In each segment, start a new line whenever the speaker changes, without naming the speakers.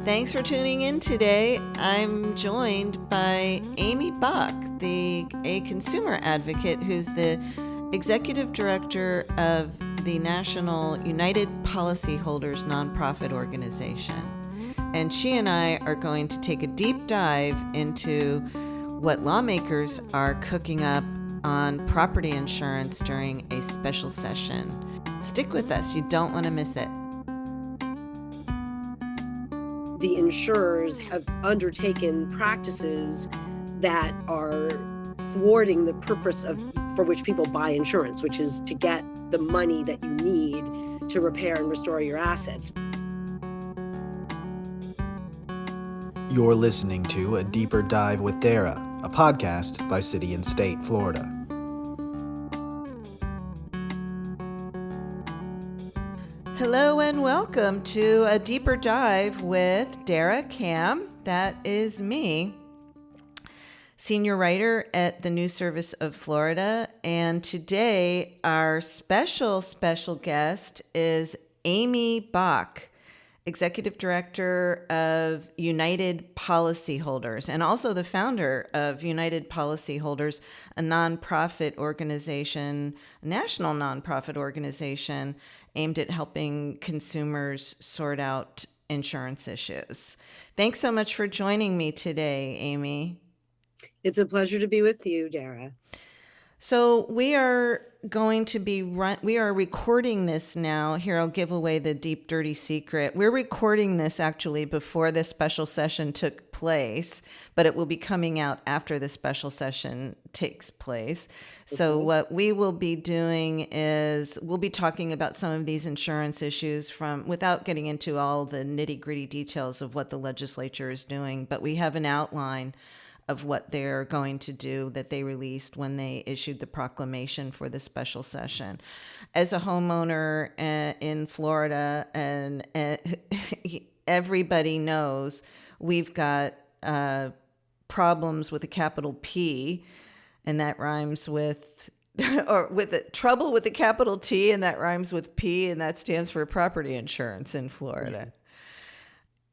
Thanks for tuning in today. I'm joined by Amy Bach, a consumer advocate who's the executive director of the National United Policyholders nonprofit organization. And she and I are going to take a deep dive into what lawmakers are cooking up on property insurance during a special session. Stick with us, you don't want to miss it.
The insurers have undertaken practices that are thwarting the purpose for which people buy insurance, which is to get the money that you need to repair and restore your assets.
You're listening to A Deeper Dive with Dara, a podcast by City and State, Florida.
Hello and welcome to A Deeper Dive with Dara Cam. That is me, senior writer at the News Service of Florida. And today our special guest is Amy Bach, executive director of United Policyholders and also the founder of United Policyholders, a nonprofit organization, a national nonprofit organization aimed at helping consumers sort out insurance issues. Thanks so much for joining me today, Amy.
It's a pleasure to be with you, Dara.
So we are recording this now. Here, I'll give away the deep, dirty secret. We're recording this actually before this special session took place, but it will be coming out after the special session takes place. So what we will be doing is we'll be talking about some of these insurance issues without getting into all the nitty-gritty details of what the legislature is doing, but we have an outline of what they're going to do that they released when they issued the proclamation for the special session. As a homeowner in Florida, and everybody knows we've got problems with a capital P, and that rhymes with, or with trouble with a capital T, and that rhymes with P, and that stands for property insurance in Florida. Yeah.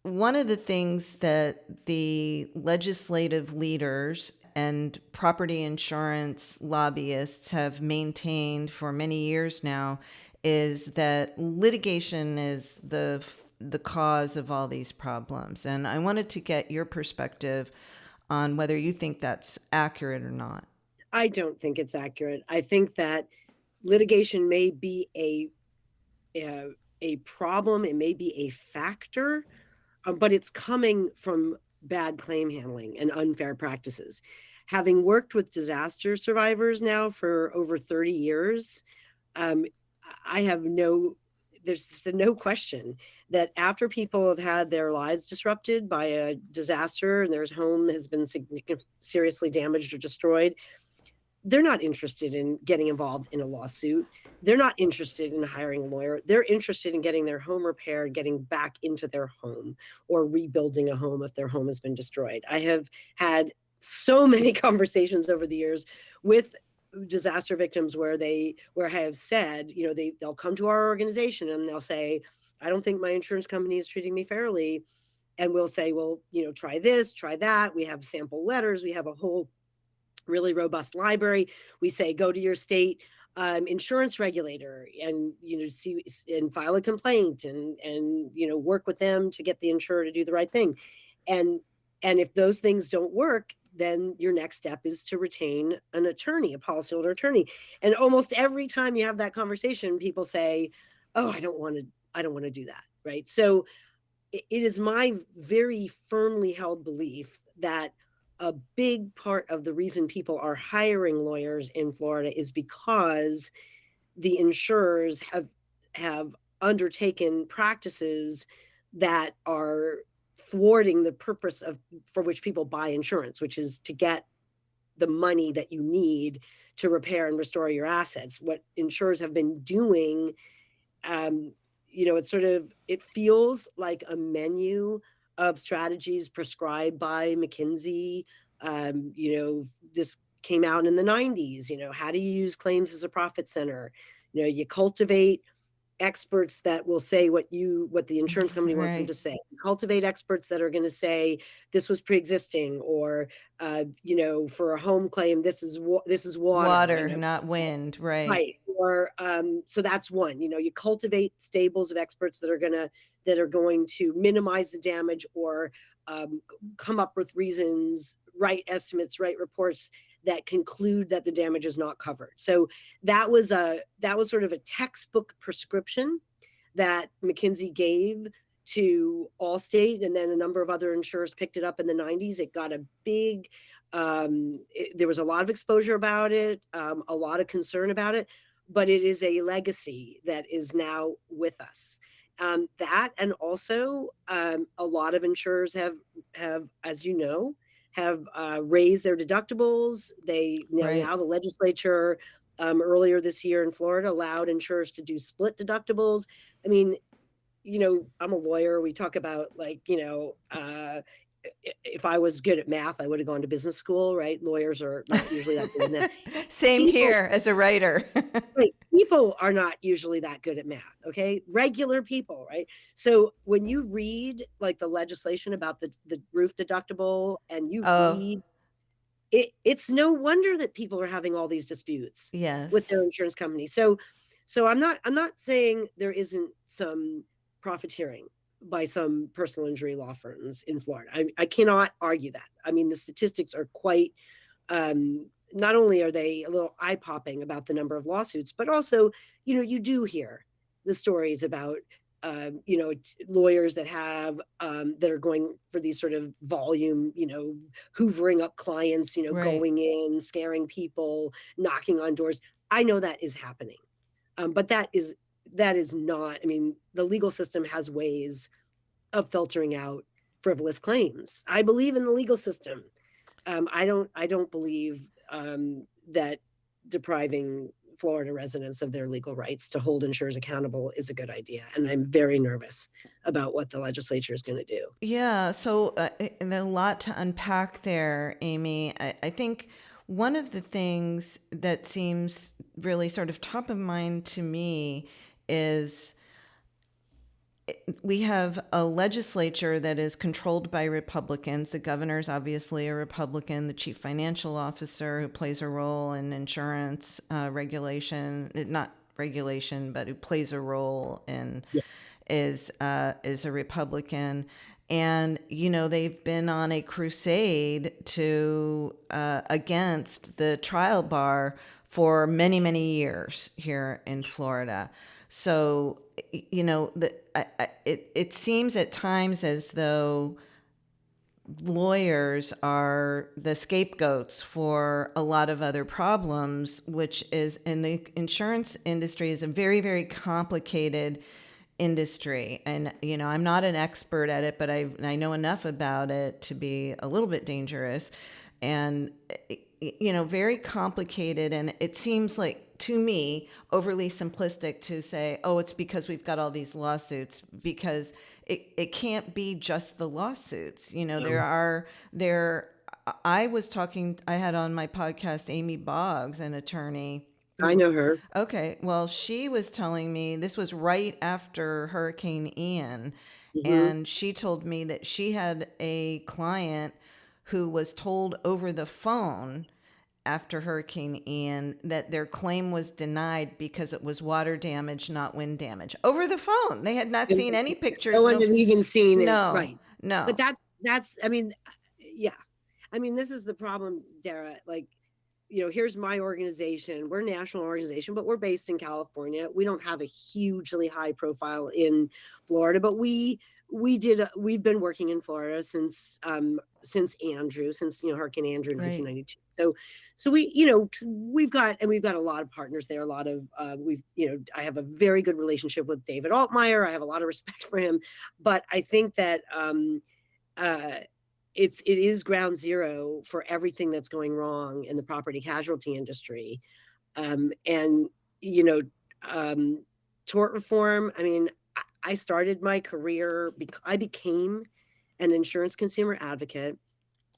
One of the things that the legislative leaders and property insurance lobbyists have maintained for many years now is that litigation is the cause of all these problems. And I wanted to get your perspective on whether you think that's accurate or not.
I don't think it's accurate. I think that litigation may be a problem. It may be a factor. But it's coming from bad claim handling and unfair practices. Having worked with disaster survivors now for over 30 years, there's no question that after people have had their lives disrupted by a disaster and their home has been seriously damaged or destroyed, they're not interested in getting involved in a lawsuit. They're not interested in hiring a lawyer. They're interested in getting their home repaired, getting back into their home, or rebuilding a home if their home has been destroyed. I have had so many conversations over the years with disaster victims where I have said, they'll come to our organization and they'll say, I don't think my insurance company is treating me fairly. And we'll say, well, try this, try that. We have sample letters. We have a whole really robust library. We say, go to your state insurance regulator and see and file a complaint and work with them to get the insurer to do the right thing. And if those things don't work, then your next step is to retain an attorney, a policyholder attorney. And almost every time you have that conversation, people say, oh, I don't want to do that. Right. So it is my very firmly held belief that a big part of the reason people are hiring lawyers in Florida is because the insurers have undertaken practices that are thwarting the purpose for which people buy insurance, which is to get the money that you need to repair and restore your assets. What insurers have been doing, it feels like a menu of strategies prescribed by McKinsey. This came out in the 90s. How do you use claims as a profit center? You cultivate experts that will say what the insurance company wants them
Right.
to say. Cultivate experts that are going to say this was pre-existing, or for a home claim, this is water,
Water, not wind. Right.
right. Or so that's one. You cultivate stables of experts that are going to minimize the damage, or come up with reasons, write estimates, write reports that conclude that the damage is not covered. So that was sort of a textbook prescription that McKinsey gave to Allstate, and then a number of other insurers picked it up in the 90s. It got a big there was a lot of exposure about it, a lot of concern about it, but it is a legacy that is now with us. That, and also a lot of insurers have, as you know, have raised their deductibles.
Right.
Now the legislature earlier this year in Florida allowed insurers to do split deductibles. I mean, I'm a lawyer. We talk about, like, if I was good at math, I would have gone to business school, right? Lawyers are not usually that good at math.
Same
People,
here as a writer.
right, people are not usually that good at math, okay? Regular people, right? So when you read, like, the legislation about the roof deductible, and you
Oh,
read it's no wonder that people are having all these disputes with their
yes.
insurance company. So I'm not saying there isn't some profiteering by some personal injury law firms in Florida. I cannot argue that. I mean, the statistics are quite not only are they a little eye-popping about the number of lawsuits, but also, you do hear the stories about lawyers that are going for these sort of volume, hoovering up clients,
Right.
going in, scaring people, knocking on doors. I know that is happening. But that is not, I mean, the legal system has ways of filtering out frivolous claims. I believe in the legal system. I don't believe that depriving Florida residents of their legal rights to hold insurers accountable is a good idea. And I'm very nervous about what the legislature is going to do.
Yeah. So there's a lot to unpack there, Amy. I think one of the things that seems really sort of top of mind to me is we have a legislature that is controlled by Republicans. The governor's obviously a Republican. The chief financial officer, who plays a role in insurance regulation, not regulation, but who plays a role in,
Yes.
is a Republican. And they've been on a crusade to against the trial bar for many, many years here in Florida. So it seems at times as though lawyers are the scapegoats for a lot of other problems, which is, in the insurance industry, is a very, very complicated industry. And I'm not an expert at it, but I know enough about it to be a little bit dangerous, and very complicated. And it seems like, to me, overly simplistic to say, oh, it's because we've got all these lawsuits, because it can't be just the lawsuits. I had on my podcast Amy Boggs, an attorney.
I know her.
Okay, well, she was telling me, this was right after Hurricane Ian,
Hmm.
and she told me that she had a client who was told over the phone after Hurricane Ian that their claim was denied because it was water damage, not wind damage. Over the phone. They had not seen any
No
pictures.
one
No,
has even seen it,
no,
right? But
no.
I mean, yeah. I mean, this is the problem, Dara. Like, here's my organization. We're a national organization, but we're based in California. We don't have a hugely high profile in Florida, but we've been working in Florida since Andrew, since Hurricane Andrew in
Right.
1992. So we've got a lot of partners there. A lot of I have a very good relationship with David Altmeyer. I have a lot of respect for him, but I think that it is ground zero for everything that's going wrong in the property casualty industry. And tort reform. I mean, I started my career, I became an insurance consumer advocate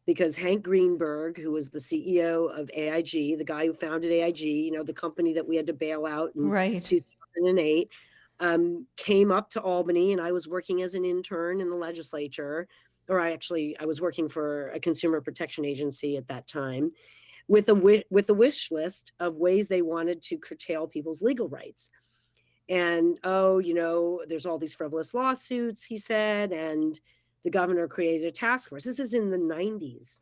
because Hank Greenberg, who was the CEO of AIG, the guy who founded AIG, the company that we had to bail out in
Right.
2008, came up to Albany, and I was working as an intern in the legislature, or I was working for a consumer protection agency at that time, with a wish list of ways they wanted to curtail people's legal rights. And there's all these frivolous lawsuits, he said, and the governor created a task force. This is in the 90s.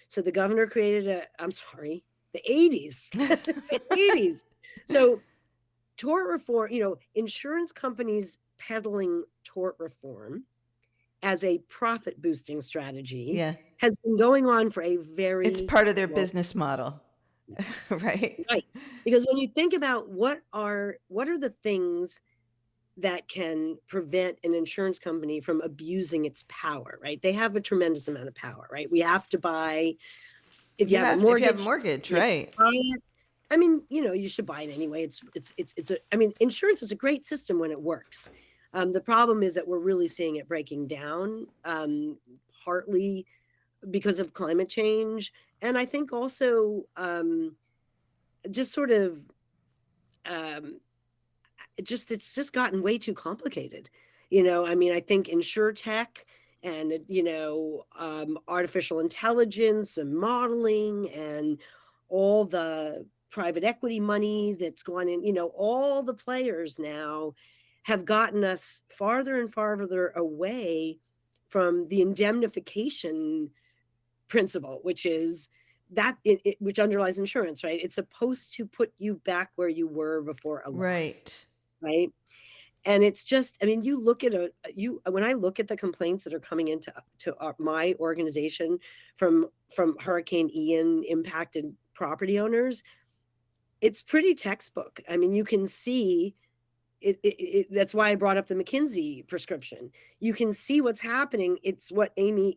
So the governor created the 80s. The 80s. So tort reform, insurance companies peddling tort reform as a profit boosting strategy has been going on for it's
part of their business model. Right.
Because when you think about what are the things that can prevent an insurance company from abusing its power, right? They have a tremendous amount of power, right? We have to buy, if you have a mortgage,
right?
Buy it. I mean, you should buy it anyway. Insurance is a great system when it works. The problem is that we're really seeing it breaking down, partly because of climate change. And I think also just sort of, it's just gotten way too complicated. I think InsurTech and, artificial intelligence and modeling and all the private equity money that's gone in, all the players now have gotten us farther and farther away from the indemnification principle, which is which underlies insurance, right? It's supposed to put you back where you were before a loss. Right. And it's just, you look at when I look at the complaints that are coming into my organization from Hurricane Ian impacted property owners, it's pretty textbook. You can see it. That's why I brought up the McKinsey prescription. You can see what's happening. It's what Amy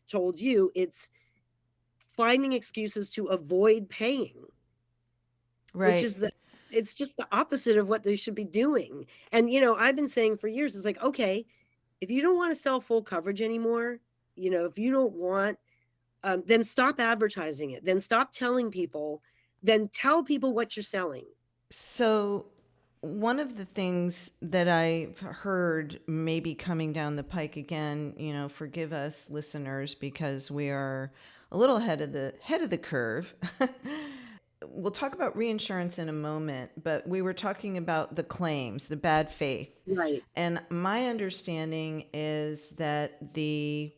told you. It's finding excuses to avoid paying,
right?
Which is it's just the opposite of what they should be doing. And, I've been saying for years, it's like, okay, if you don't want to sell full coverage anymore, if you don't want, then stop advertising it, then stop telling people, then tell people what you're selling.
So one of the things that I've heard maybe coming down the pike again, forgive us listeners, because we are a little head of the curve. We'll talk about reinsurance in a moment, but we were talking about the claims, the bad faith.
Right.
And my understanding is that the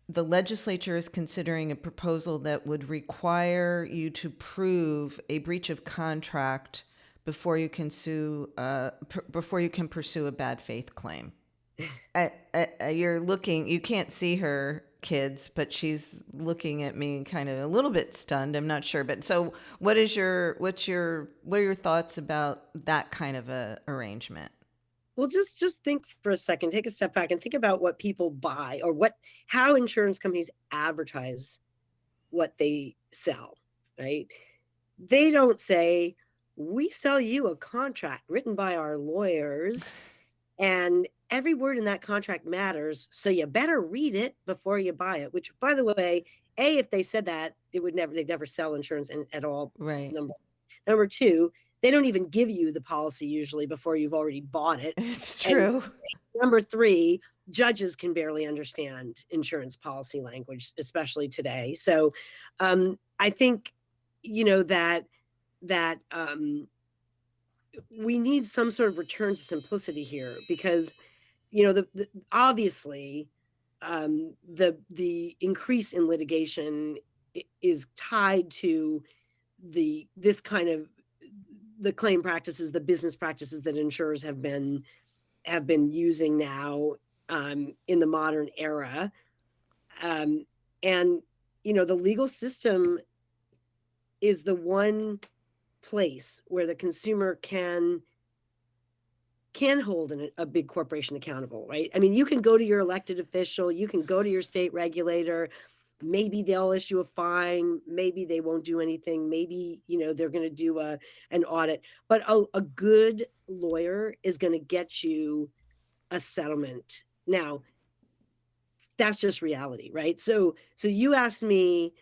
legislature is considering a proposal that would require you to prove a breach of contract before you can pursue a bad faith claim. You're looking, you can't see her, kids, but she's looking at me kind of a little bit stunned. I'm not sure. But so what are your thoughts about that kind of a arrangement?
Well, just think for a second, take a step back and think about what people buy, or how insurance companies advertise what they sell, right? They don't say, we sell you a contract written by our lawyers and every word in that contract matters, so you better read it before you buy it. Which, by the way, if they said that, they'd never sell insurance at all.
Right.
Number two, they don't even give you the policy usually before you've already bought it.
It's true.
And number three, judges can barely understand insurance policy language, especially today. So I think, that we need some sort of return to simplicity here, because obviously the increase in litigation is tied to this kind of the claim practices, the business practices that insurers have been using now in the modern era, and the legal system is the one place where the consumer can hold a big corporation accountable, right? You can go to your elected official, you can go to your state regulator, maybe they'll issue a fine, maybe they won't do anything, maybe they're going to do an audit, but a good lawyer is going to get you a settlement. Now, that's just reality, right? So you asked me,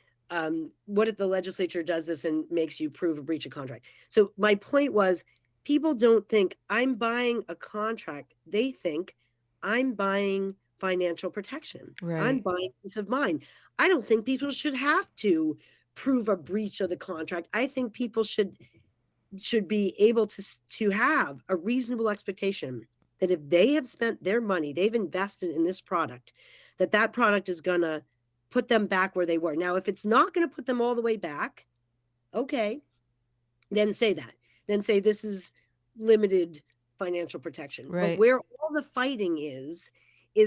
what if the legislature does this and makes you prove a breach of contract? So my point was, people don't think I'm buying a contract. They think I'm buying financial protection. I'm
Right.
buying peace of mind. I don't think people should have to prove a breach of the contract. I think people should be able to have a reasonable expectation that if they have spent their money, they've invested in this product, that product is going to put them back where they were. Now, if it's not going to put them all the way back, okay, then say that. Then say this is limited financial protection. But
Right.
where all the fighting is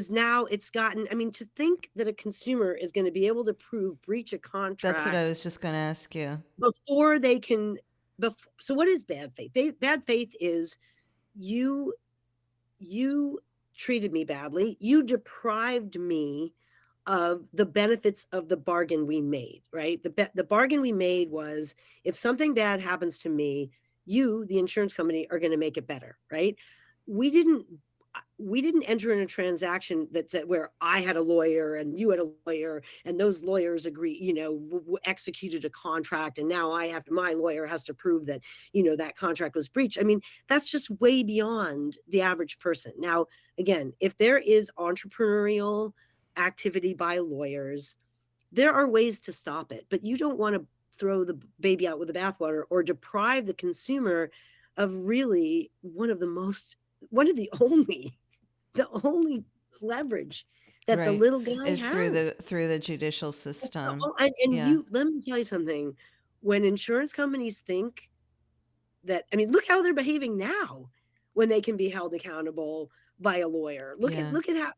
now it's gotten, I mean, to think that a consumer is going to be able to prove breach of
That's what I
contract
was just going to ask you.
before they can, so what is bad faith? Bad faith is you treated me badly. You deprived me of the benefits of the bargain we made, right? The bargain we made was if something bad happens to me, you, the insurance company, are going to make it better, right? We didn't enter in a transaction that said where I had a lawyer and you had a lawyer and those lawyers agree, executed a contract and now my lawyer has to prove that, that contract was breached. I mean, that's just way beyond the average person. Now, again, if there is entrepreneurial activity by lawyers, there are ways to stop it, but you don't want to throw the baby out with the bathwater or deprive the consumer of really one of the only leverage that the
Right.
little guy
Is through
has.
the judicial
It's
system.
and
Yeah.
you let me tell you something. When insurance companies think that, I mean, look how they're behaving now when they can be held accountable by a lawyer.
Yeah.
Look at how,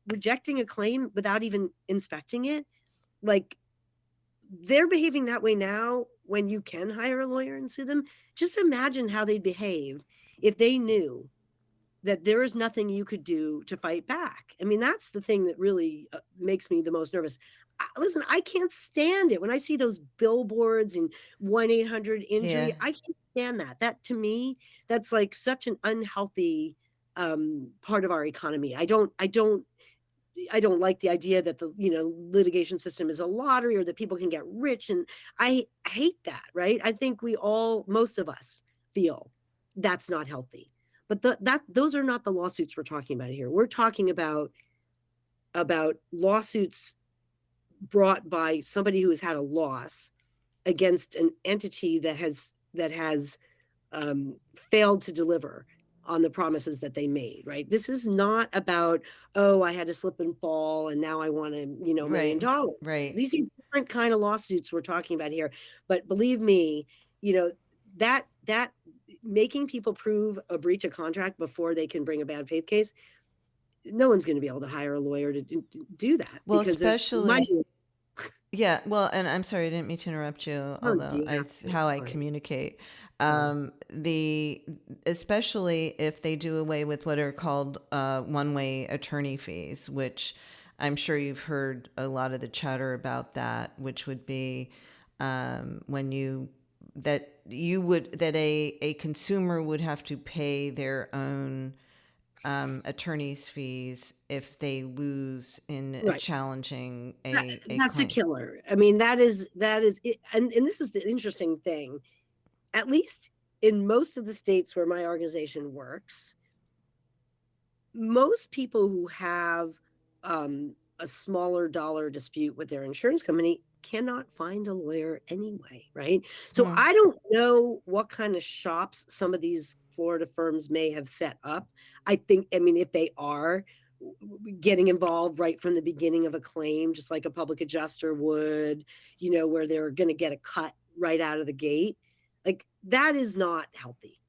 rejecting a claim without even inspecting it. Like they're behaving that way now when you can hire a lawyer and sue them. Just imagine how they'd behave if they knew that there is nothing you could do to fight back. I mean, that's the thing that really makes me the most nervous. Listen, I can't stand it when I see those billboards and 1-800-INJURY.
Yeah.
I can't stand that. That to me, that's like such an unhealthy part of our economy. I don't like the idea that the litigation system is a lottery or that people can get rich, and I hate that. Right? I think most of us feel that's not healthy. But those are not the lawsuits we're talking about here. We're talking about lawsuits brought by somebody who has had a loss against an entity that has failed to deliver on the promises that they made, right? This is not about, oh, I had to slip and fall and now I want $1 million.
Right. Right.
These are different kind of lawsuits we're talking about here. But believe me, that making people prove a breach of contract before they can bring a bad faith case, no one's going to be able to hire a lawyer to do that.
Well,
because there's money.
especially, yeah. Well, and I'm sorry, I didn't mean to interrupt you, although
You have
it's
to,
how I
fine.
communicate.
Yeah.
Especially if they do away with what are called one-way attorney fees, which I'm sure you've heard a lot of the chatter about that, which would be when that a consumer would have to pay their own attorney's fees if they lose in
Right.
challenging
That's a
claim.
killer. I mean, that is it. And this is the interesting thing. At least in most of the states where my organization works, most people who have a smaller dollar dispute with their insurance company cannot find a lawyer anyway, right? So
Hmm.
I don't know what kind of shops some of these Florida firms may have set up. I mean, if they are getting involved right from the beginning of a claim, just like a public adjuster would, where they're going to get a cut right out of the gate, like that is not healthy,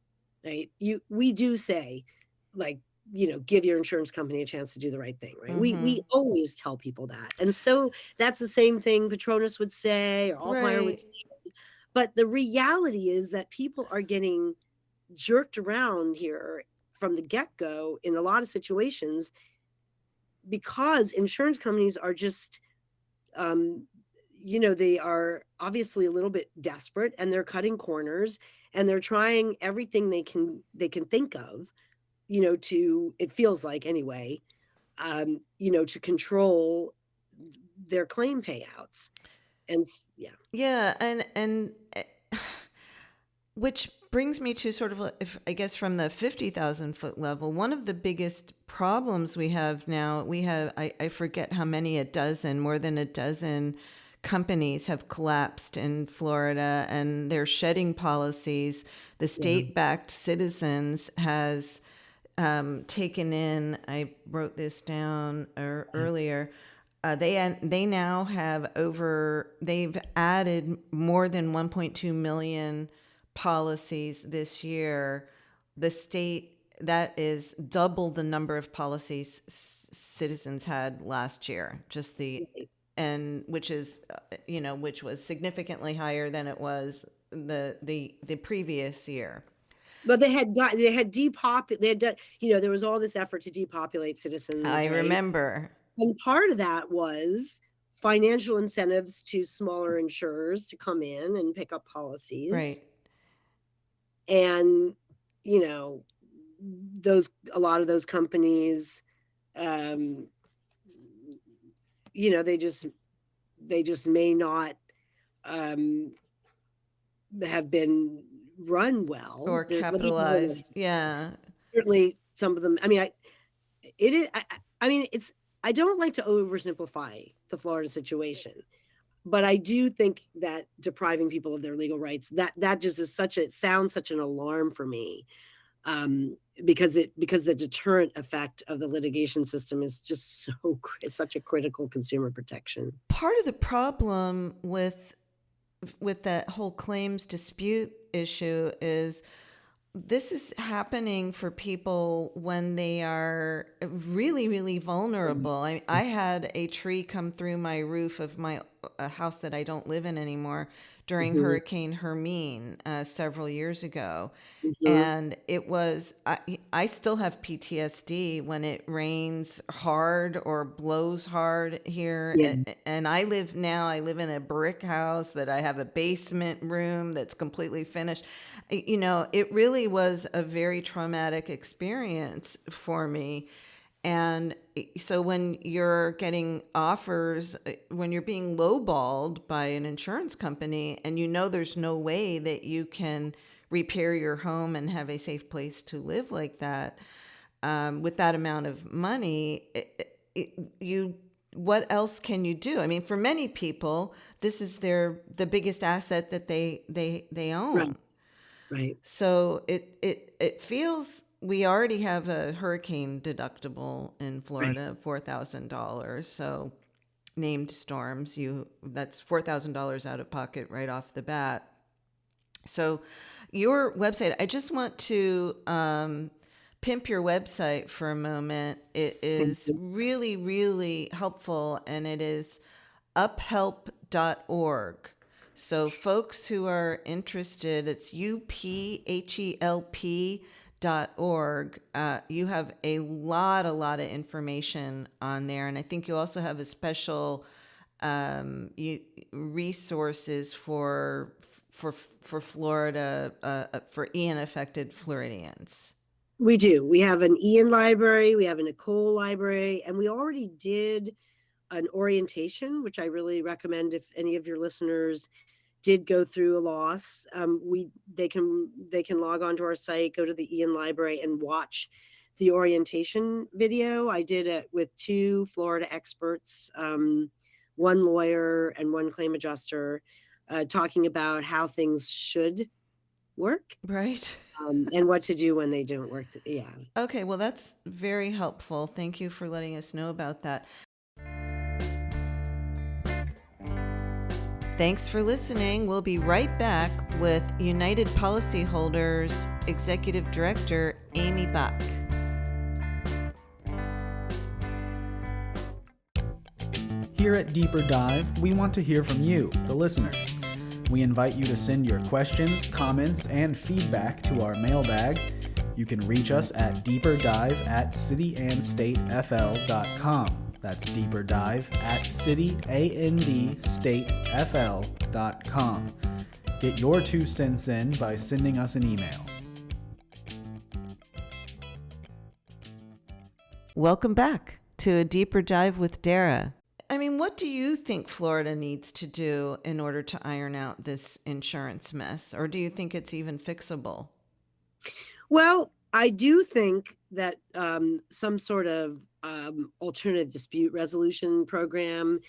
right? We do say, like, give your insurance company a chance to do the right thing, right? We always tell people that. And so that's the same thing Petronas would say or Altmaier would
Right.
say. But the reality is that people are getting jerked around here from the get-go in a lot of situations because insurance companies are just they are obviously a little bit desperate and they're cutting corners and they're trying everything they can think of, it feels like anyway, to control their claim payouts. And yeah.
Yeah, and which brings me to sort of, I guess, from the 50,000 foot level, one of the biggest problems we have now, I forget how many, more than a dozen companies have collapsed in Florida, and they're shedding policies. The state-backed Citizens has taken in, I wrote this down earlier, they now have they've added more than 1.2 million policies this year. The state, that is double the number of policies Citizens had last year, which is, which was significantly higher than it was the previous year.
But they had done, there was all this effort to depopulate Citizens.
I remember.
And part of that was financial incentives to smaller insurers to come in and pick up policies.
Right.
And, a lot of those companies, they just may not have been run well
or capitalized. Yeah.
Certainly some of them. I don't like to oversimplify the Florida situation, but I do think that depriving people of their legal rights, that just is sounds such an alarm for me, because the deterrent effect of the litigation system is just such a critical consumer protection.
Part of the problem with that whole claims dispute issue is this is happening for people when they are really, really vulnerable. I had a tree come through my roof of a house that I don't live in anymore during Hurricane Hermine several years ago. And it was, I still have PTSD when it rains hard or blows hard here. And I live in a brick house that I have a basement room that's completely finished. It really was a very traumatic experience for me. And so when you're getting offers, when you're being lowballed by an insurance company and there's no way that you can repair your home and have a safe place to live like that, with that amount of money, what else can you do? For many people, this is the biggest asset that they own.
Right.
So it feels, we already have a hurricane deductible in Florida, $4,000. So named storms, that's $4,000 out of pocket right off the bat. So your website, I just want to pimp your website for a moment. It is really, really helpful, and it is uphelp.org. So folks who are interested, it's uphelp.org. You have a lot of information on there. And I think you also have a special resources for Florida, for Ian affected Floridians.
We do. We have an Ian library, we have a Nicole library, and we already did an orientation, which I really recommend if any of your listeners did go through a loss. They can log on to our site, go to the Ian library, and watch the orientation video. I did it with 2 Florida experts, one lawyer and one claim adjuster, talking about how things should work.
Right.
And what to do when they don't work. Yeah.
Okay, well, that's very helpful. Thank you for letting us know about that. Thanks for listening. We'll be right back with United Policyholders Executive Director Amy Bach.
Here at Deeper Dive, we want to hear from you, the listeners. We invite you to send your questions, comments, and feedback to our mailbag. You can reach us at deeperdive@cityandstatefl.com. That's deeperdive@cityandstatefl.com. Get your 2 cents in by sending us an email.
Welcome back to A Deeper Dive with Dara. I mean, what do you think Florida needs to do in order to iron out this insurance mess? Or do you think it's even fixable?
Well, I do think that some sort of alternative dispute resolution program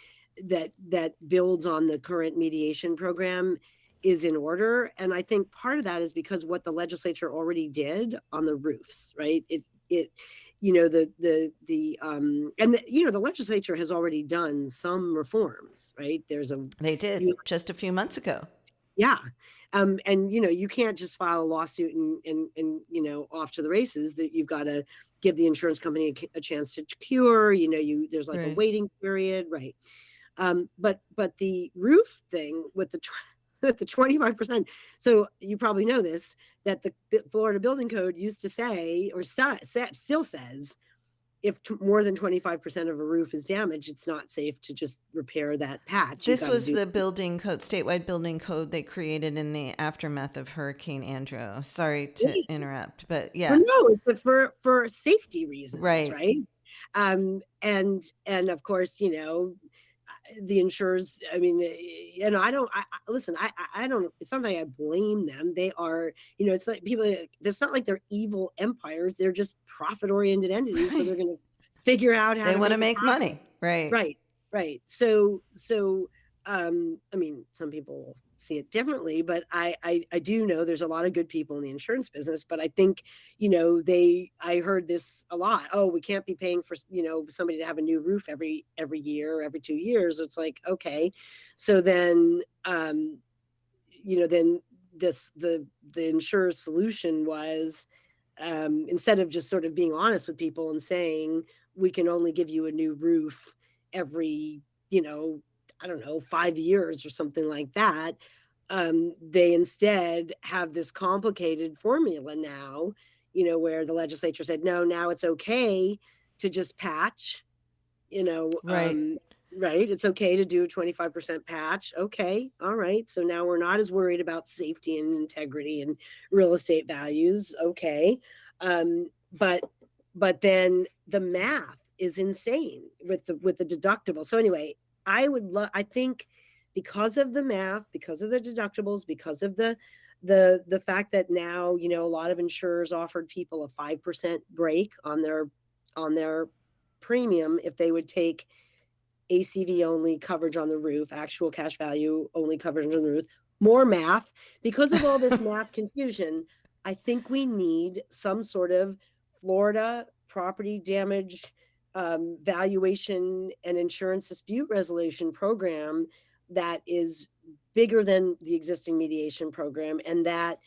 that builds on the current mediation program is in order. And I think part of that is because what the legislature already did on the roofs, right? It you know the legislature has already done some reforms, right?
They did just a few months ago.
Yeah. And you can't just file a lawsuit and off to the races. That you've got to give the insurance company a chance to cure. There's like a
Right.
waiting period, right? But the roof thing with the with the 25%. So you probably know this, that the Florida Building Code used to say, or still says, if more than 25% of a roof is damaged, it's not safe to just repair that patch. You've
This
got to
was
do.
the building code, statewide building code they created in the aftermath of Hurricane Andrew. Sorry to interrupt, but yeah.
Well, no, but for safety reasons,
Right.
right? And of course, the insurers. I mean, I don't. Listen. I don't. It's not like I blame them. They are. It's like people. It's not like they're evil empires. They're just profit-oriented entities. So they're going to figure out how
They
to
want to
make a
make
profit.
money. Right.
Right. So I mean, some people see it differently, but I do know there's a lot of good people in the insurance business. But I think, I heard this a lot. Oh, we can't be paying for, somebody to have a new roof every year, every 2 years. It's like, okay. So then, then the insurer's solution was, instead of just sort of being honest with people and saying, we can only give you a new roof every, I don't know, 5 years or something like that. They instead have this complicated formula now, where the legislature said, no, now it's okay to just patch,
Right.
right. It's okay to do a 25% patch. Okay. All right. So now we're not as worried about safety and integrity and real estate values. Okay. But then the math is insane with the deductible. So anyway, I think because of the math, because of the deductibles, because of the fact that now, a lot of insurers offered people a 5% break on their premium if they would take ACV only coverage on the roof, actual cash value only coverage on the roof, more math. Because of all this math confusion, I think we need some sort of Florida property damage valuation and insurance dispute resolution program that is bigger than the existing mediation program, and that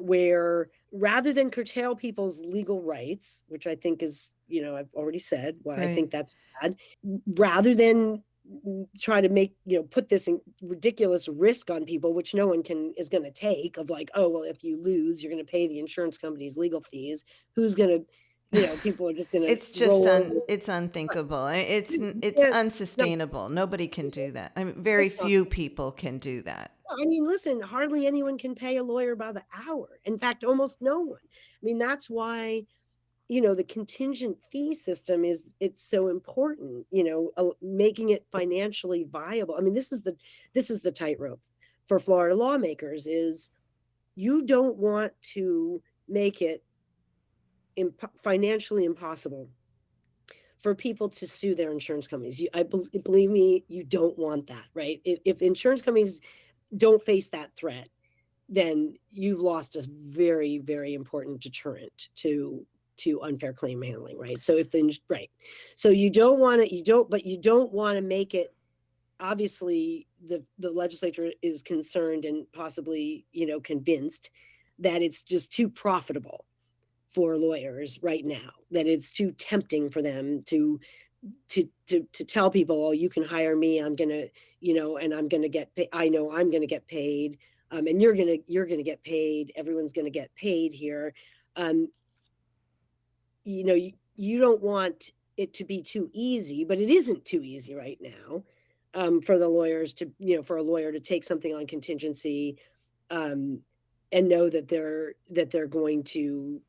where, rather than curtail people's legal rights, which I think is, I've already said why I think that's bad, rather than try to make, put this ridiculous risk on people, which no one is going to take, of like, oh, well, if you lose, you're going to pay the insurance company's legal fees. Who's going to, people are just going to.
It's just it's unthinkable. It's unsustainable. Nobody can do that. I mean, very few people can do that.
I mean, listen, hardly anyone can pay a lawyer by the hour. In fact, almost no one. I mean, that's why, the contingent fee system it's so important, making it financially viable. I mean, this is the tightrope for Florida lawmakers, is you don't want to make it financially impossible for people to sue their insurance companies. Believe me, you don't want that, right? If insurance companies don't face that threat, then you've lost a very, very important deterrent to unfair claim handling, right? So so you don't want to make it, obviously the legislature is concerned and possibly, convinced that it's just too profitable for lawyers right now, that it's too tempting for them to tell people, oh, you can hire me, I'm gonna, and I'm gonna get paid. I know I'm gonna get paid, and you're gonna get paid. Everyone's gonna get paid here. You don't want it to be too easy, but it isn't too easy right now, for the lawyers to, for a lawyer to take something on contingency, and know that they're going to,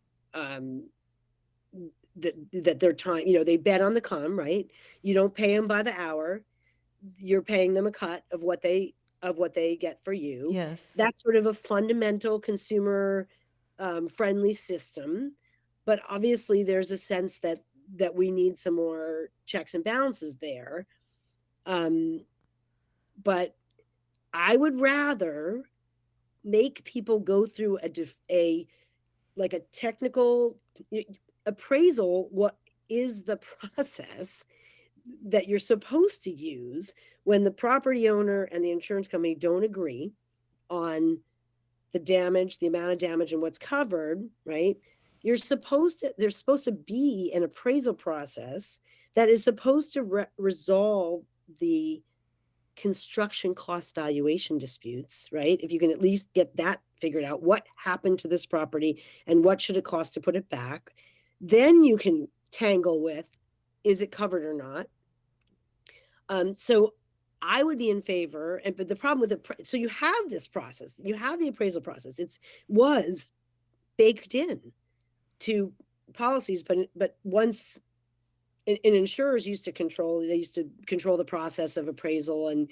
that their time, they bet on the come, right? You don't pay them by the hour. You're paying them a cut of what they get for you.
Yes.
That's sort of a fundamental consumer friendly system. But obviously there's a sense that we need some more checks and balances there. But I would rather make people go through a like a technical appraisal. What is the process that you're supposed to use when the property owner and the insurance company don't agree on the damage, the amount of damage, and what's covered, right? There's supposed to be an appraisal process that is supposed to resolve the construction cost valuation disputes, right? If you can at least get that figured out, what happened to this property and what should it cost to put it back, then you can tangle with, is it covered or not? So I would be in favor, but the problem with so you have this process, you have the appraisal process. Was baked in to policies, but once and insurers used to control the process of appraisal, and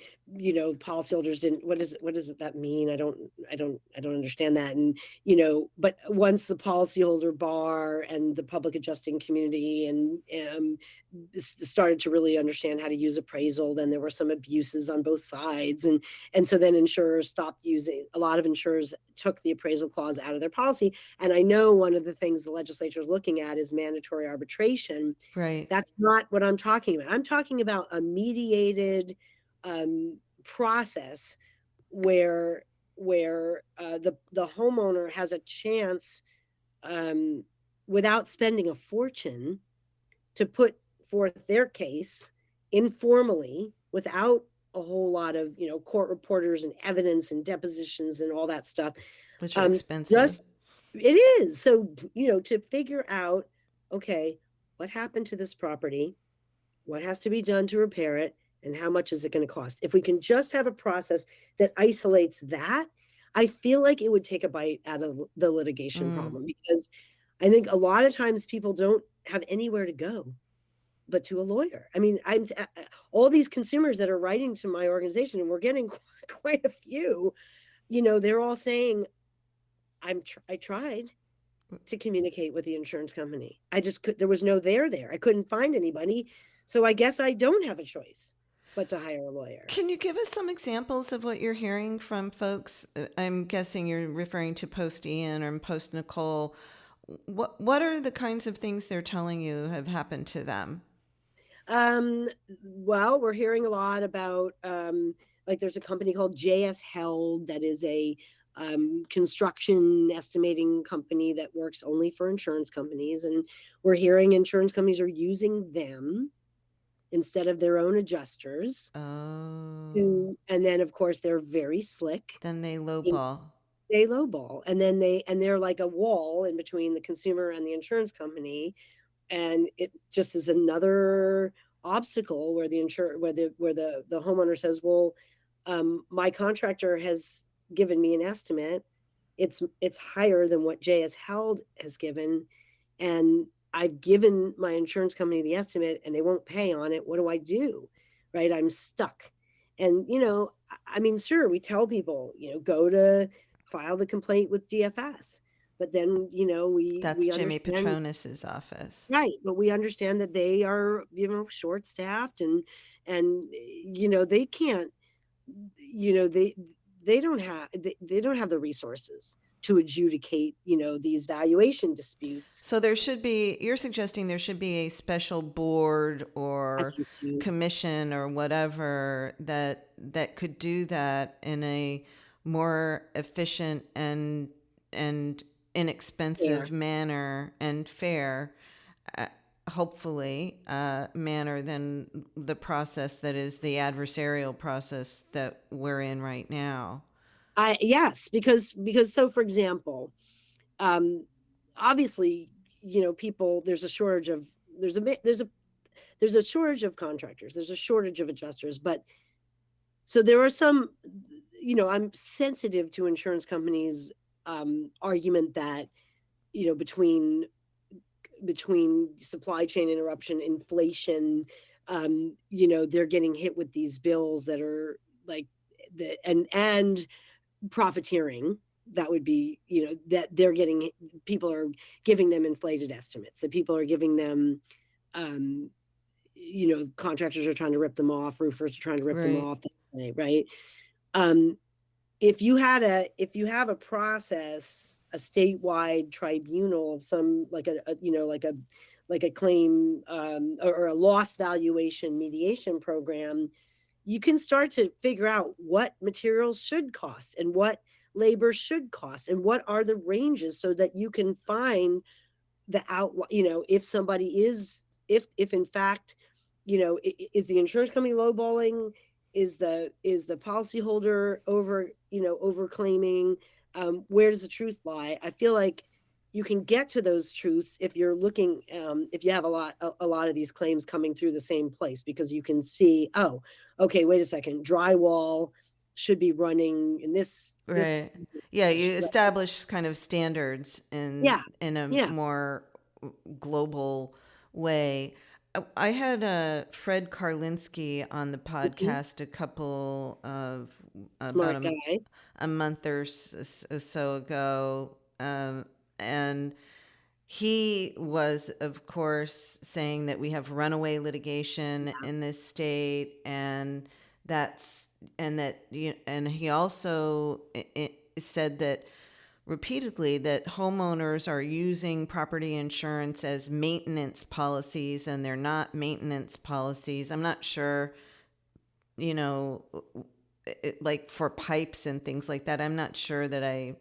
policyholders didn't. What does that mean? I don't understand that. And but once the policyholder bar and the public adjusting community and started to really understand how to use appraisal, then there were some abuses on both sides, and so then insurers stopped using. A lot of insurers took the appraisal clause out of their policy. And I know one of the things the legislature is looking at is mandatory arbitration.
Right.
That's not what I'm talking about. I'm talking about a mediated process where the homeowner has a chance, without spending a fortune, to put forth their case informally without a whole lot of court reporters and evidence and depositions and all that stuff,
which are expensive.
It is. So to figure out, okay, what happened to this property, what has to be done to repair it, and how much is it going to cost? If we can just have a process that isolates that, I feel like it would take a bite out of the litigation problem, because I think a lot of times people don't have anywhere to go but to a lawyer. I mean, all these consumers that are writing to my organization, and we're getting quite a few, they're all saying, I tried to communicate with the insurance company. There was no there. I couldn't find anybody. So I guess I don't have a choice but to hire a lawyer.
Can you give us some examples of what you're hearing from folks? I'm guessing you're referring to Post Ian or Post Nicole. What are the kinds of things they're telling you have happened to them?
Well, we're hearing a lot about, like there's a company called JS Held that is a construction estimating company that works only for insurance companies. And we're hearing insurance companies are using them instead of their own adjusters.
Oh.
And then of course they're very slick.
Then they lowball.
And then they're like a wall in between the consumer and the insurance company. And it just is another obstacle where the homeowner says, well, my contractor has given me an estimate. It's higher than what JS Held has given, and I've given my insurance company the estimate and they won't pay on it. What do I do? Right? I'm stuck. And I mean, sure, we tell people, go to file the complaint with DFS. But then,
that's Jimmy Petronus's office.
Right. But we understand that they are, short staffed and they can't, they don't have the resources to adjudicate, these valuation disputes.
So you're suggesting there should be a special board or commission or whatever that could do that in a more efficient and inexpensive manner and fair, hopefully, manner than the process that is the adversarial process that we're in right now.
Yes, because so for example, obviously, people, there's a shortage of contractors, there's a shortage of adjusters, but so there are some, I'm sensitive to insurance companies argument that between between supply chain interruption, inflation, they're getting hit with these bills that are like and profiteering. That would be, that they're getting, people are giving them inflated estimates, that people are giving them, contractors are trying to rip them off, roofers are trying to rip them off, right? Um, if you have a process, a statewide tribunal of some, like a claim, or a loss valuation mediation program, you can start to figure out what materials should cost and what labor should cost and what are the ranges, so that you can find the if somebody is, if in fact, is the insurance company lowballing, is the policyholder over claiming, where does the truth lie? I feel like you can get to those truths if you're looking, if you have a lot of these claims coming through the same place, because you can see, oh, okay, wait a second, drywall should be running in this.
Yeah, you establish kind of standards in a more global way. I had Fred Karlinski on the podcast a couple of about a month or so ago, and he was, of course, saying that we have runaway litigation in this state, and that he also said that repeatedly that homeowners are using property insurance as maintenance policies, and they're not maintenance policies. I'm not sure, like for pipes and things like that. I'm not sure that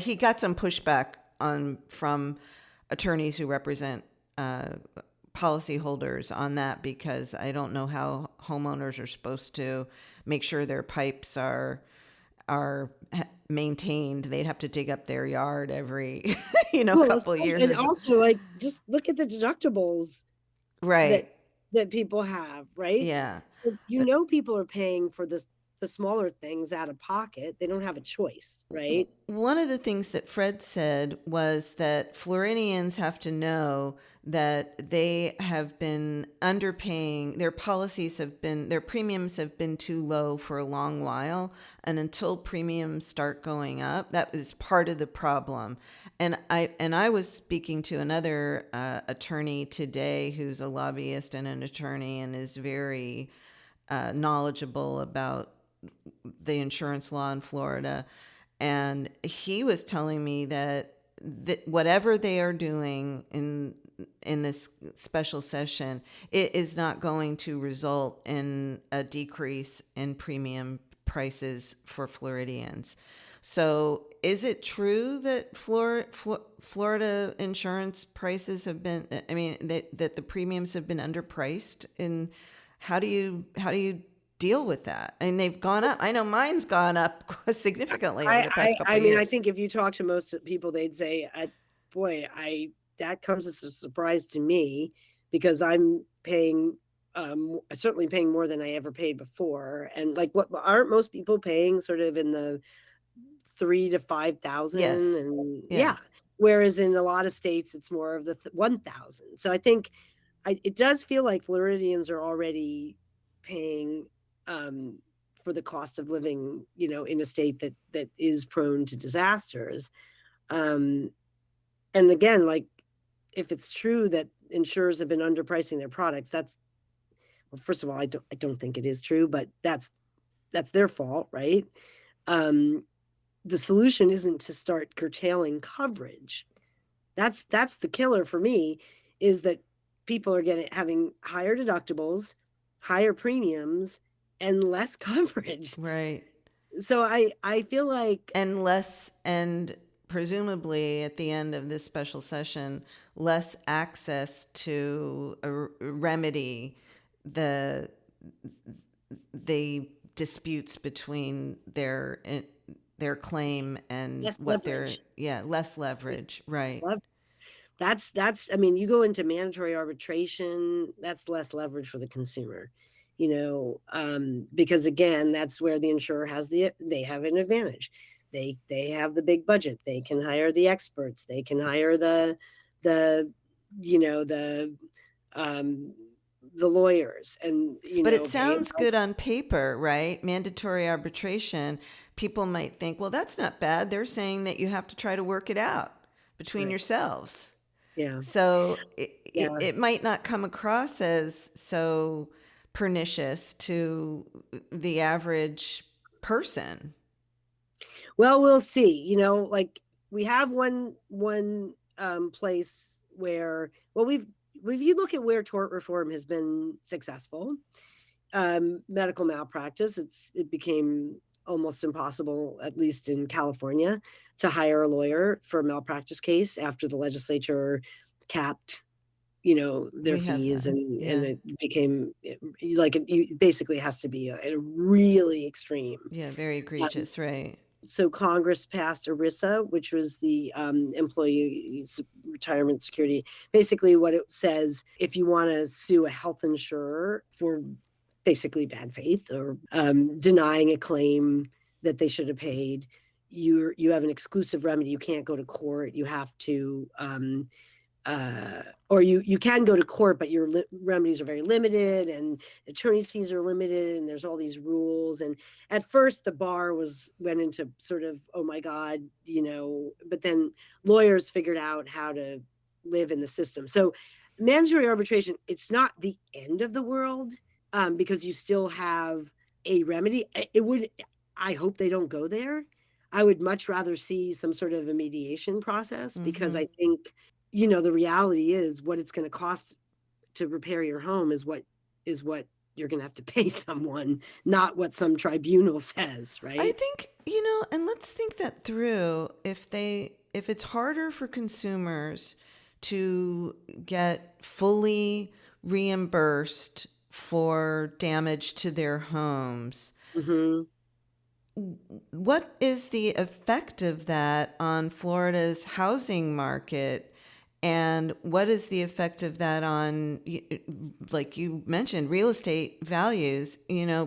he got some pushback from attorneys who represent policyholders on that, because I don't know how homeowners are supposed to make sure their pipes are maintained. They'd have to dig up their yard every couple of years.
And also, like, just look at the deductibles that people have, right?
Yeah.
So people are paying for the smaller things out of pocket. They don't have a choice, right?
One of the things that Fred said was that Floridians have to know that they have been underpaying. Their premiums have been too low for a long while, and until premiums start going up, that is part of the problem. And I was speaking to another attorney today, who's a lobbyist and an attorney, and is very knowledgeable about the insurance law in Florida. And he was telling me that whatever they are doing in this special session, it is not going to result in a decrease in premium prices for Floridians. So is it true that Florida insurance prices have been, that the premiums have been underpriced? And how do you deal with that? And they've gone up. I know mine's gone up significantly over the past couple of years.
I think if you talk to most people, they'd say, that comes as a surprise to me, because I'm paying, certainly paying more than I ever paid before. And like, aren't most people paying sort of in the 3,000 to 5,000?
Yes.
And whereas in a lot of states, it's more of the 1,000. So I think it does feel like Floridians are already paying for the cost of living, in a state that is prone to disasters. And again, like, if it's true that insurers have been underpricing their products, well, first of all, I don't think it is true, but that's their fault, right? The solution isn't to start curtailing coverage. That's the killer for me, is that people are having higher deductibles, higher premiums, and less coverage.
Right.
So I feel like,
and presumably at the end of this special session, less access to remedy the disputes between their claim and
less
what
leverage.
less leverage. Right.
That's you go into mandatory arbitration, that's less leverage for the consumer, because again, that's where the insurer they have an advantage. They have the big budget. They can hire the experts. They can hire the you know um, the lawyers, and
But it
pay them.
sounds good on paper, right? Mandatory arbitration. People might think, well, that's not bad. They're saying that you have to try to work it out between
Right.
yourselves.
Yeah.
So
Yeah.
it might not come across as so pernicious to the average person.
Well, we'll see. Like we have one place where, well, if you look at where tort reform has been successful, medical malpractice, it became almost impossible, at least in California, to hire a lawyer for a malpractice case after the legislature capped their
We have
fees,
that.
and
Yeah.
it became like it basically has to be a really extreme.
Yeah. Very egregious. Right.
So Congress passed ERISA, which was the Employee Retirement Security. Basically, what it says, if you want to sue a health insurer for basically bad faith or denying a claim that they should have paid, you have an exclusive remedy. You can't go to court. You have to or you can go to court, but your remedies are very limited, and attorney's fees are limited, and there's all these rules. And at first the bar went into sort of, oh my God, but then lawyers figured out how to live in the system. So mandatory arbitration, it's not the end of the world, because you still have a remedy. I hope they don't go there. I would much rather see some sort of a mediation process, because I think the reality is what it's going to cost to repair your home is what you're going to have to pay someone, not what some tribunal says, right?
I think, and let's think that through. If it's harder for consumers to get fully reimbursed for damage to their homes, what is the effect of that on Florida's housing market? And what is the effect of that on, like you mentioned, real estate values?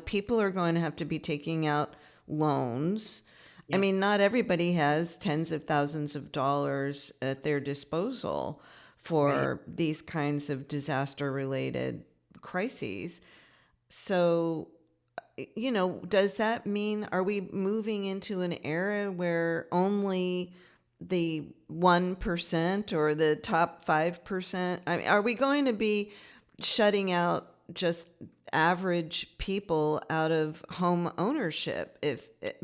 People are going to have to be taking out loans. I mean, not everybody has tens of thousands of dollars at their disposal for these kinds of disaster-related crises. So, does that mean, are we moving into an era where only the 1% or the top 5%? I mean, are we going to be shutting out just average people out of home ownership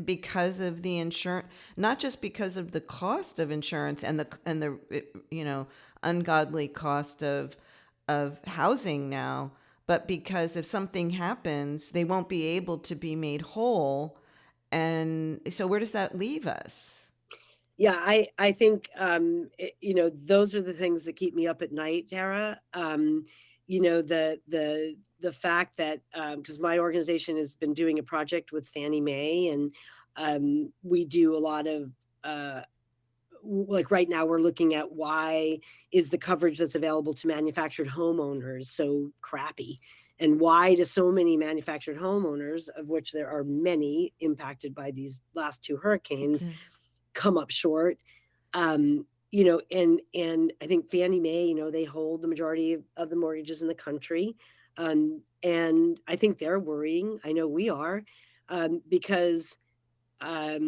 because of the insurance, not just because of the cost of insurance and the ungodly cost of housing now, but because if something happens, they won't be able to be made whole. And so where does that leave us?
Yeah, I think those are the things that keep me up at night, Dara. The fact that because my organization has been doing a project with Fannie Mae, and we do a lot of like right now we're looking at why is the coverage that's available to manufactured homeowners so crappy, and why do so many manufactured homeowners, of which there are many impacted by these last two hurricanes, come up short. And I think Fannie Mae, they hold the majority of the mortgages in the country. And I think they're worrying. I know we are, because, of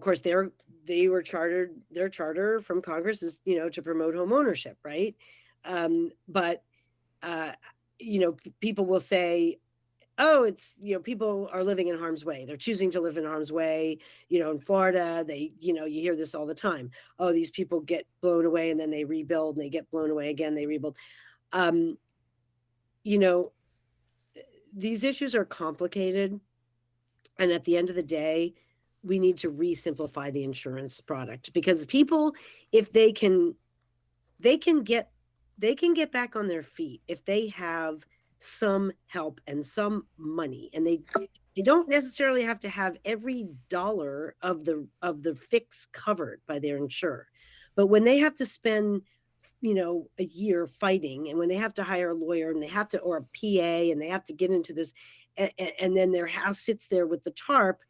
course their charter from Congress is, to promote home ownership. Right. But people will say, oh, it's, people are living in harm's way. They're choosing to live in harm's way. In Florida, you hear this all the time. Oh, these people get blown away and then they rebuild, and they get blown away again, they rebuild. These issues are complicated. And at the end of the day, we need to re-simplify the insurance product, because people, if they can get back on their feet if they have some help and some money, and they don't necessarily have to have every dollar of the fix covered by their insurer. But when they have to spend a year fighting, and when they have to hire a lawyer, and they have to, or a PA, and they have to get into this, and then their house sits there with the tarp,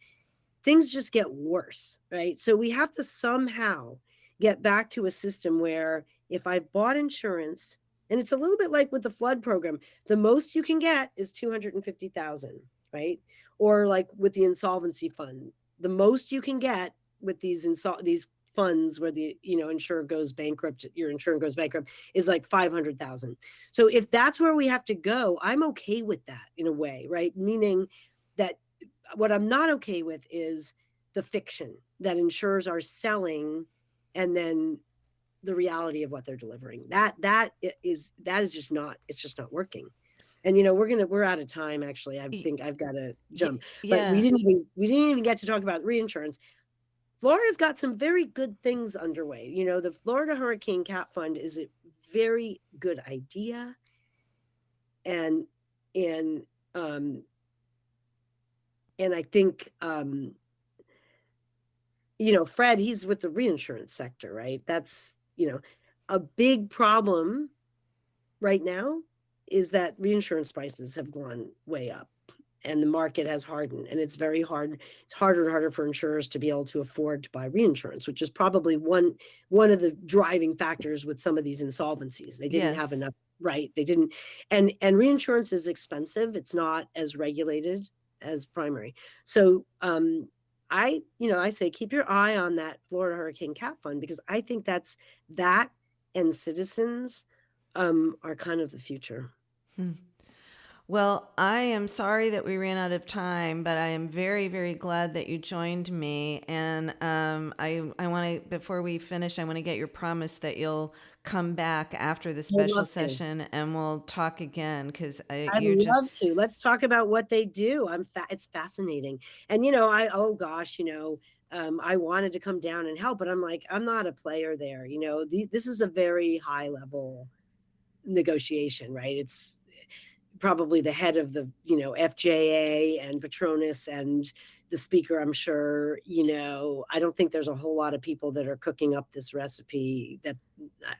things just get worse, right? So we have to somehow get back to a system where if I've bought insurance, and it's a little bit like with the flood program, the most you can get is 250,000, right? Or like with the insolvency fund, the most you can get with these funds where the insurer goes bankrupt, your insurer goes bankrupt, is like 500,000. So if that's where we have to go, I'm okay with that in a way, right? Meaning that what I'm not okay with is the fiction that insurers are selling, and then the reality of what they're delivering. That is just not, it's just not working. And we're out of time. Actually, I think I've got to jump. But we didn't even get to talk about reinsurance. Florida's got some very good things underway. The Florida Hurricane Cat Fund is a very good idea, and I think Fred, he's with the reinsurance sector, right? That's a big problem right now is that reinsurance prices have gone way up and the market has hardened, and it's very hard. It's harder and harder for insurers to be able to afford to buy reinsurance, which is probably one of the driving factors with some of these insolvencies. They didn't have enough, right? They didn't, and reinsurance is expensive. It's not as regulated as primary. So I say keep your eye on that Florida Hurricane Cat Fund, because I think that and Citizens are kind of the future.
Well, I am sorry that we ran out of time, but I am very, very glad that you joined me. And I want to, before we finish, I want to get your promise that you'll come back after the special session and we'll talk again, because
I'd love to. Let's talk about what they do. It's fascinating. And I wanted to come down and help, but I'm like, I'm not a player there. This is a very high level negotiation, right? It's probably the head of the FJA and Patronus and the speaker, I'm sure. I don't think there's a whole lot of people that are cooking up this recipe. That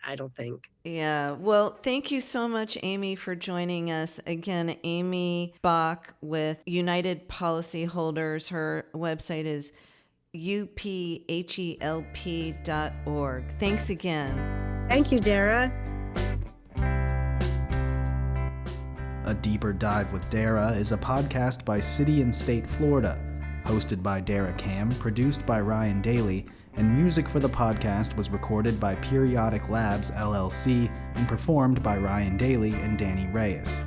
I don't think.
Yeah. Well, thank you so much, Amy, for joining us. Again, Amy Bach with United Policyholders. Her website is uphelp.org. Thanks again.
Thank you, Dara.
A Deeper Dive with Dara is a podcast by City and State Florida, hosted by Dara Cam, produced by Ryan Daly, and music for the podcast was recorded by Periodic Labs, LLC, and performed by Ryan Daly and Danny Reyes.